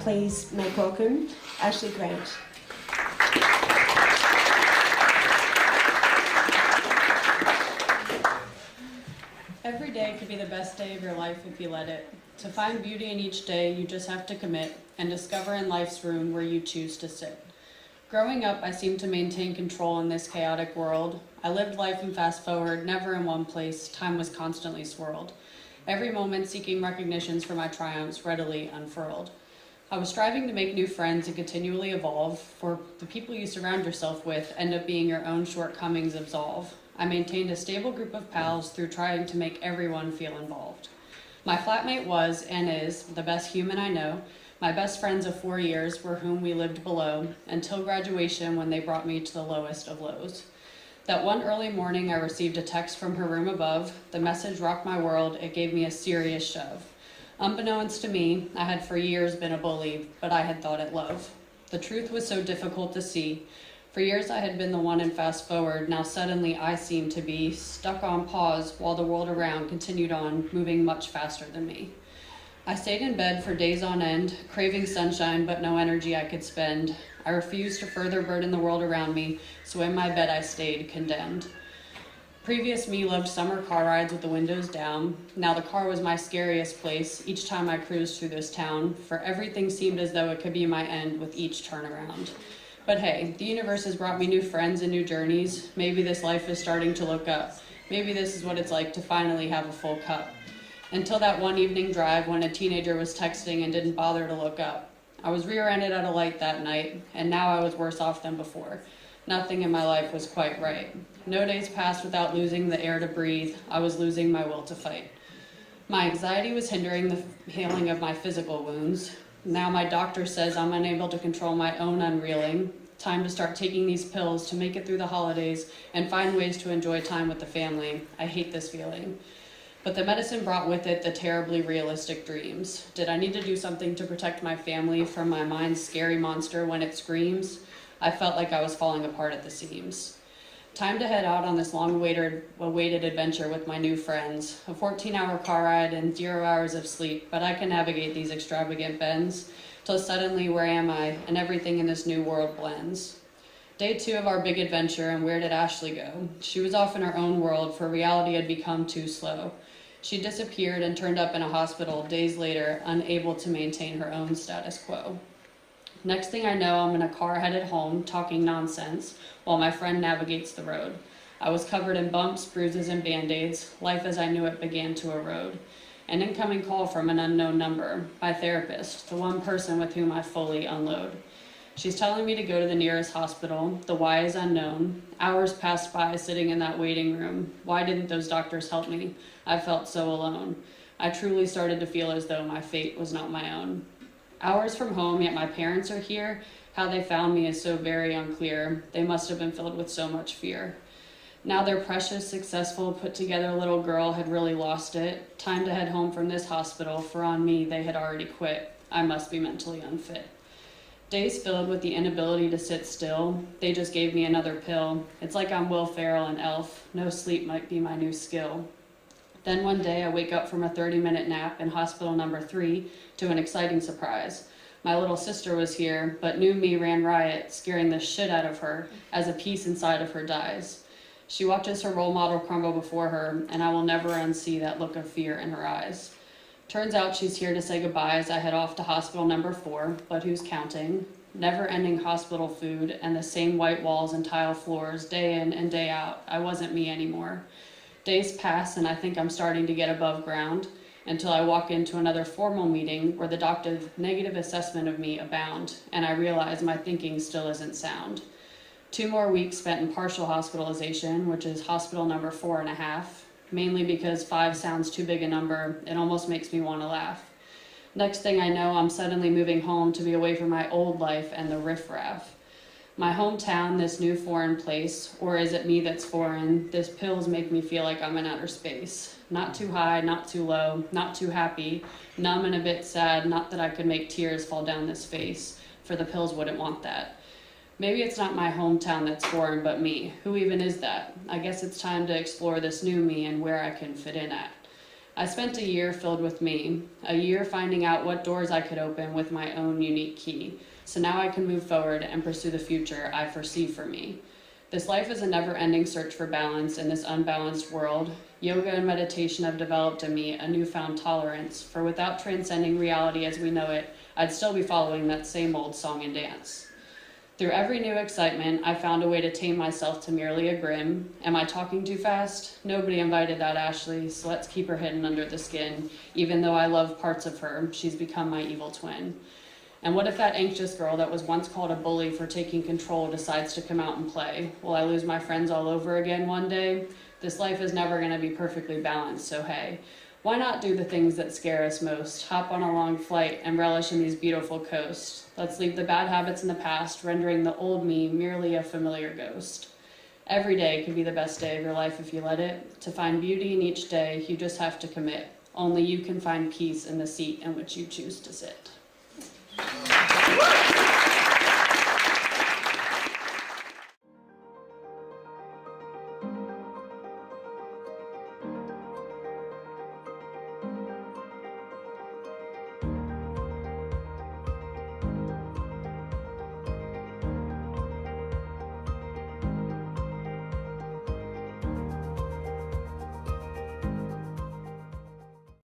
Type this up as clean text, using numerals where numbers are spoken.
please make welcome Ashley Grant. Every day could be the best day of your life if you let it. To find beauty in each day, you just have to commit and discover in life's room where you choose to sit. Growing up, I seemed to maintain control in this chaotic world. I lived life in fast forward, never in one place. Time was constantly swirled. Every moment seeking recognitions for my triumphs readily unfurled. I was striving to make new friends and continually evolve, for the people you surround yourself with end up being your own shortcomings absolve. I maintained a stable group of pals through trying to make everyone feel involved. My flatmate was, and is, the best human I know. My best friends of 4 years were whom we lived below, until graduation when they brought me to the lowest of lows. That one early morning I received a text from her room above. The message rocked my world, it gave me a serious shove. Unbeknownst to me, I had for years been a bully, but I had thought it love. The truth was so difficult to see. For years I had been the one in fast forward, now suddenly I seemed to be stuck on pause while the world around continued on, moving much faster than me. I stayed in bed for days on end, craving sunshine but no energy I could spend. I refused to further burden the world around me, so in my bed I stayed condemned. Previous me loved summer car rides with the windows down. Now the car was my scariest place each time I cruised through this town, for everything seemed as though it could be my end with each turnaround. But hey, the universe has brought me new friends and new journeys. Maybe this life is starting to look up. Maybe this is what it's like to finally have a full cup. Until that one evening drive when a teenager was texting and didn't bother to look up. I was rear-ended at a light that night, and now I was worse off than before. Nothing in my life was quite right. No days passed without losing the air to breathe. I was losing my will to fight. My anxiety was hindering the healing of my physical wounds. Now my doctor says I'm unable to control my own unreeling. Time to start taking these pills to make it through the holidays and find ways to enjoy time with the family. I hate this feeling. But the medicine brought with it the terribly realistic dreams. Did I need to do something to protect my family from my mind's scary monster when it screams? I felt like I was falling apart at the seams. Time to head out on this long-awaited adventure with my new friends. A 14-hour car ride and 0 hours of sleep, but I can navigate these extravagant bends till suddenly where am I, and everything in this new world blends. Day 2 of our big adventure, and where did Ashley go? She was off in her own world, for reality had become too slow. She disappeared and turned up in a hospital days later, unable to maintain her own status quo. Next thing I know, I'm in a car headed home, talking nonsense, while my friend navigates the road. I was covered in bumps, bruises, and band-aids. Life as I knew it began to erode. An incoming call from an unknown number, my therapist, the one person with whom I fully unload. She's telling me to go to the nearest hospital. The why is unknown. Hours passed by sitting in that waiting room. Why didn't those doctors help me? I felt so alone. I truly started to feel as though my fate was not my own. Hours from home, yet my parents are here. How they found me is so very unclear. They must have been filled with so much fear. Now their precious, successful, put-together little girl had really lost it. Time to head home from this hospital, for on me they had already quit. I must be mentally unfit. Days filled with the inability to sit still. They just gave me another pill. It's like I'm Will Ferrell and Elf. No sleep might be my new skill. Then one day I wake up from a 30-minute nap in hospital number 3 to an exciting surprise. My little sister was here, but new me ran riot, scaring the shit out of her as a piece inside of her dies. She watches her role model crumble before her, and I will never unsee that look of fear in her eyes. Turns out she's here to say goodbye as I head off to hospital number 4, but who's counting? Never-ending hospital food and the same white walls and tile floors day in and day out. I wasn't me anymore. Days pass and I think I'm starting to get above ground until I walk into another formal meeting where the doctor's negative assessment of me abound, and I realize my thinking still isn't sound. 2 more weeks spent in partial hospitalization, which is hospital number 4.5, mainly because 5 sounds too big a number. It almost makes me want to laugh. Next thing I know, I'm suddenly moving home to be away from my old life and the riffraff. My hometown, this new foreign place, or is it me that's foreign? These pills make me feel like I'm in outer space. Not too high, not too low, not too happy, numb and a bit sad, not that I could make tears fall down this face, for the pills wouldn't want that. Maybe it's not my hometown that's foreign, but me. Who even is that? I guess it's time to explore this new me and where I can fit in at. I spent a year filled with me, a year finding out what doors I could open with my own unique key. So now I can move forward and pursue the future I foresee for me. This life is a never-ending search for balance in this unbalanced world. Yoga and meditation have developed in me a newfound tolerance, for without transcending reality as we know it, I'd still be following that same old song and dance. Through every new excitement, I found a way to tame myself to merely a grin. Am I talking too fast? Nobody invited that Ashley, so let's keep her hidden under the skin. Even though I love parts of her, she's become my evil twin. And what if that anxious girl that was once called a bully for taking control decides to come out and play? Will I lose my friends all over again one day? This life is never going to be perfectly balanced, so hey, why not do the things that scare us most? Hop on a long flight and relish in these beautiful coasts. Let's leave the bad habits in the past, rendering the old me merely a familiar ghost. Every day could be the best day of your life if you let it. To find beauty in each day, you just have to commit. Only you can find peace in the seat in which you choose to sit.